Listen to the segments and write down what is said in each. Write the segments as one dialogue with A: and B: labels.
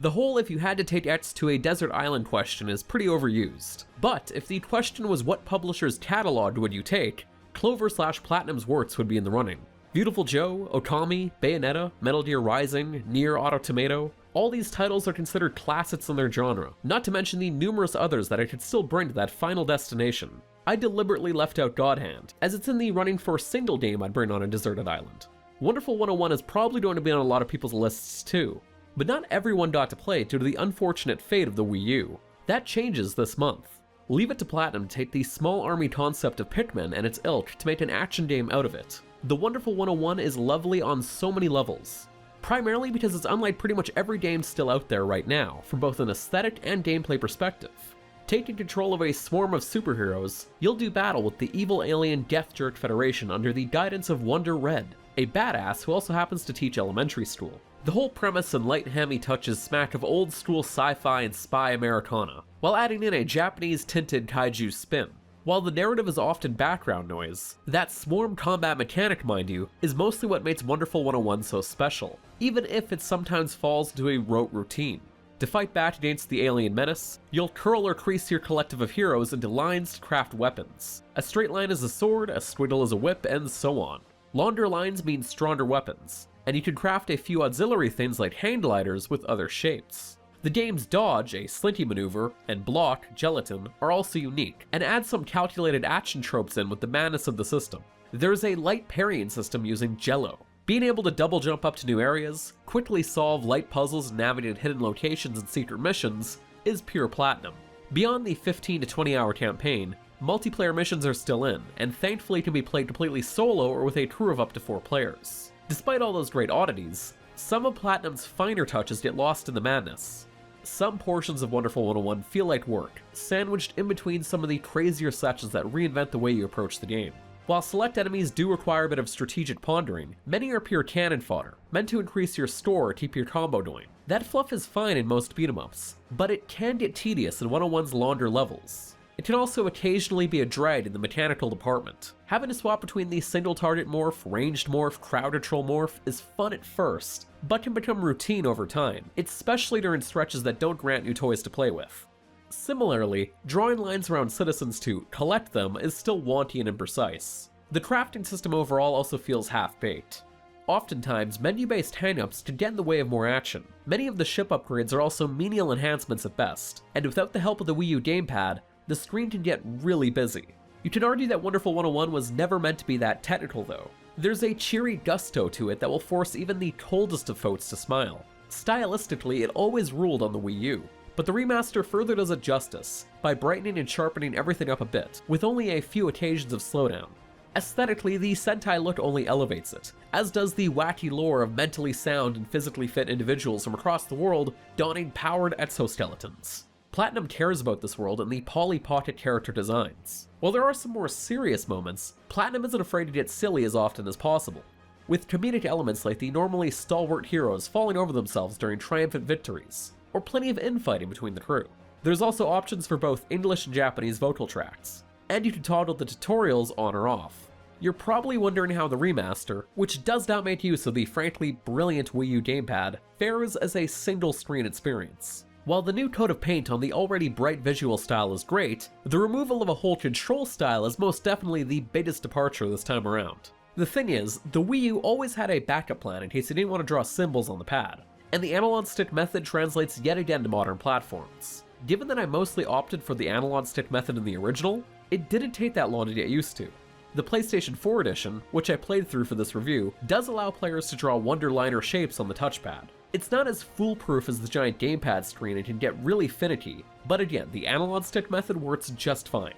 A: The whole "if you had to take X to a desert island" question is pretty overused, but if the question was what publisher's catalog would you take, Clover/Platinum's works would be in the running. Beautiful Joe, Okami, Bayonetta, Metal Gear Rising, Nier Automata, all these titles are considered classics in their genre, not to mention the numerous others that I could still bring to that final destination. I deliberately left out God Hand, as it's in the running for a single game I'd bring on a deserted island. Wonderful 101 is probably going to be on a lot of people's lists too, but not everyone got to play it due to the unfortunate fate of the Wii U. That changes this month. Leave it to Platinum to take the small army concept of Pikmin and its ilk to make an action game out of it. The Wonderful 101 is lovely on so many levels, primarily because it's unlike pretty much every game still out there right now, from both an aesthetic and gameplay perspective. Taking control of a swarm of superheroes, you'll do battle with the evil alien Death Jerk Federation under the guidance of Wonder Red, a badass who also happens to teach elementary school. The whole premise and light hammy touches smack of old school sci-fi and spy Americana, while adding in a Japanese tinted kaiju spin. While the narrative is often background noise, that swarm combat mechanic, mind you, is mostly what makes Wonderful 101 so special, even if it sometimes falls into a rote routine. To fight back against the alien menace, you'll curl or crease your collective of heroes into lines to craft weapons. A straight line is a sword, a squiggle is a whip, and so on. Longer lines mean stronger weapons, and you can craft a few auxiliary things like hang gliders with other shapes. The game's dodge, a slinky maneuver, and block, gelatin, are also unique, and add some calculated action tropes in with the madness of the system. There's a light parrying system using Jello. Being able to double jump up to new areas, quickly solve light puzzles and navigate hidden locations and secret missions is pure Platinum. Beyond the 15 to 20 hour campaign, multiplayer missions are still in, and thankfully can be played completely solo or with a crew of up to 4 players. Despite all those great oddities, some of Platinum's finer touches get lost in the madness. Some portions of Wonderful 101 feel like work, sandwiched in between some of the crazier sections that reinvent the way you approach the game. While select enemies do require a bit of strategic pondering, many are pure cannon fodder, meant to increase your score or keep your combo going. That fluff is fine in most beat-em-ups, but it can get tedious in 101's longer levels. It can also occasionally be a drag in the mechanical department. Having to swap between the single target morph, ranged morph, crowd control morph is fun at first, but can become routine over time, especially during stretches that don't grant new toys to play with. Similarly, drawing lines around citizens to collect them is still wonky and imprecise. The crafting system overall also feels half-baked. Oftentimes, menu-based hang-ups can get in the way of more action. Many of the ship upgrades are also menial enhancements at best, and without the help of the Wii U gamepad, the screen can get really busy. You can argue that Wonderful 101 was never meant to be that technical though. There's a cheery gusto to it that will force even the coldest of folks to smile. Stylistically, it always ruled on the Wii U, but the remaster further does it justice by brightening and sharpening everything up a bit, with only a few occasions of slowdown. Aesthetically, the Sentai look only elevates it, as does the wacky lore of mentally sound and physically fit individuals from across the world donning powered exoskeletons. Platinum cares about this world and the Polly Pocket character designs. While there are some more serious moments, Platinum isn't afraid to get silly as often as possible, with comedic elements like the normally stalwart heroes falling over themselves during triumphant victories, or plenty of infighting between the crew. There's also options for both English and Japanese vocal tracks, and you can toggle the tutorials on or off. You're probably wondering how the remaster, which does not make use of the frankly brilliant Wii U gamepad, fares as a single screen experience. While the new coat of paint on the already bright visual style is great, the removal of a whole control style is most definitely the biggest departure this time around. The thing is, the Wii U always had a backup plan in case you didn't want to draw symbols on the pad, and the analog stick method translates yet again to modern platforms. Given that I mostly opted for the analog stick method in the original, it didn't take that long to get used to. The PlayStation 4 edition, which I played through for this review, does allow players to draw wonderliner shapes on the touchpad. It's not as foolproof as the giant gamepad screen and can get really finicky, but again, the analog stick method works just fine.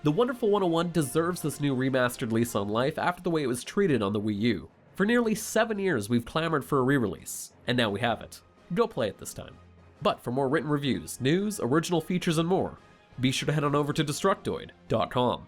A: The Wonderful 101 deserves this new remastered lease on life after the way it was treated on the Wii U. For nearly 7 years we've clamored for a re-release, and now we have it. Go play it this time. But for more written reviews, news, original features, and more, be sure to head on over to Destructoid.com.